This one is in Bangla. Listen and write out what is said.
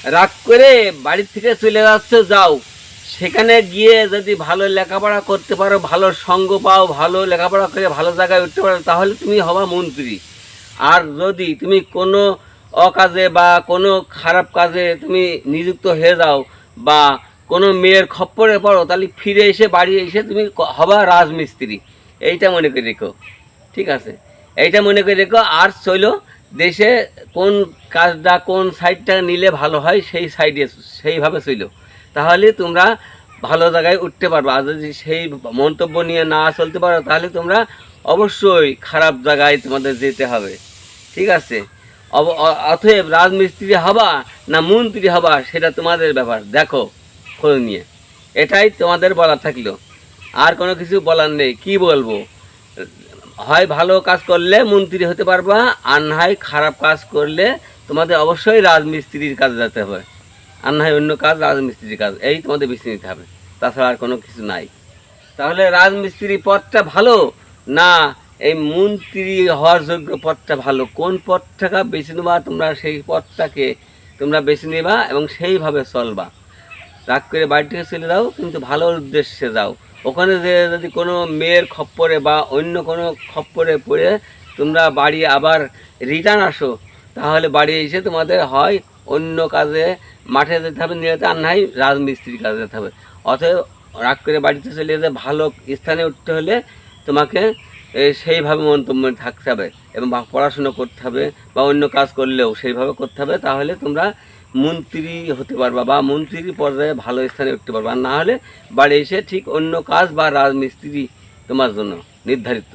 রাগ করে বাড়ি থেকে চলে যাচ্ছ, যাও সেখানে গিয়ে যদি ভালো লেখাপড়া করতে পারো, ভালো সঙ্গ পাও, ভালো লেখাপড়া করে ভালো জায়গায় উঠতে পারো, তাহলে তুমি হবা মন্ত্রী। আর যদি তুমি কোনো অকাজে বা কোনো খারাপ কাজে তুমি নিযুক্ত হয়ে যাও বা কোনো মেয়ের খপ্পরে পড়ো, তাহলে ফিরে এসে বাড়ি এসে তুমি হবা রাজমিস্ত্রি। এইটা মনে করে রেখো, ঠিক আছে? এইটা মনে করে রেখো। আর চলো দেশে কোন কাজটা কোন সাইডটা নিলে ভালো হয় সেই সাইডে সেইভাবে চলো, তাহলে তোমরা ভালো জায়গায় উঠতে পারবে। আর যদি সেই মন্তব্য নিয়ে না চলতে পারো, তাহলে তোমরা অবশ্যই খারাপ জায়গায় তোমাদের যেতে হবে, ঠিক আছে? অতএব রাজমিস্ত্রি হবা না মন্ত্রী হবা সেটা তোমাদের ব্যাপার, দেখো খোঁজ নিয়ে। এটাই তোমাদের বলা থাকলো, আর কোনো কিছু বলার নেই। কি বলবো, হয় ভালো কাজ করলে মন্ত্রী হতে পারবা, আর না হয় খারাপ কাজ করলে তোমাদের অবশ্যই রাজমিস্ত্রির কাজে যেতে হবে, আর না হয় অন্য কাজ, রাজমিস্ত্রির কাজ, এই তোমাদের বেছে নিতে হবে। তাছাড়া আর কোনো কিছু নাই। তাহলে রাজমিস্ত্রি পদটা ভালো না এই মন্ত্রী হওয়ার যোগ্য পদটা ভালো, কোন পদটাকে বেছে নেবা তোমরা, সেই পদটাকে তোমরা বেছে নেবা এবং সেইভাবে চলবা। রাগ করে বাড়ি থেকে চলে যাও, কিন্তু ভালো উদ্দেশ্যে যাও। ওখানে যে যদি কোনো মেয়ের খপ্পরে বা অন্য কোনো খপ্পরে পড়ে তোমরা বাড়ি আবার রিটার্ন আসো, তাহলে বাড়ি এসে তোমাদের হয় অন্য কাজে মাঠে যেতে হবে, নিয়ে যেতে, আর নাই রাজমিস্ত্রির কাজে যেতে হবে। অতএব রাগ করে বাড়িতে চলে যেতে, ভালো স্থানে উঠতে হলে তোমাকে সেইভাবে মন্তব্য থাকতে হবে এবং পড়াশুনো করতে হবে, বা অন্য কাজ করলেও সেইভাবে করতে হবে। তাহলে তোমরা মন্ত্রী হতে পারবা বা মন্ত্রীর পর্যায়ে ভালো স্থানে উঠতে পারবা, আর না হলে বাড়ি এসে ঠিক অন্য কাজ বা রাজমিস্ত্রি তোমার জন্য নির্ধারিত।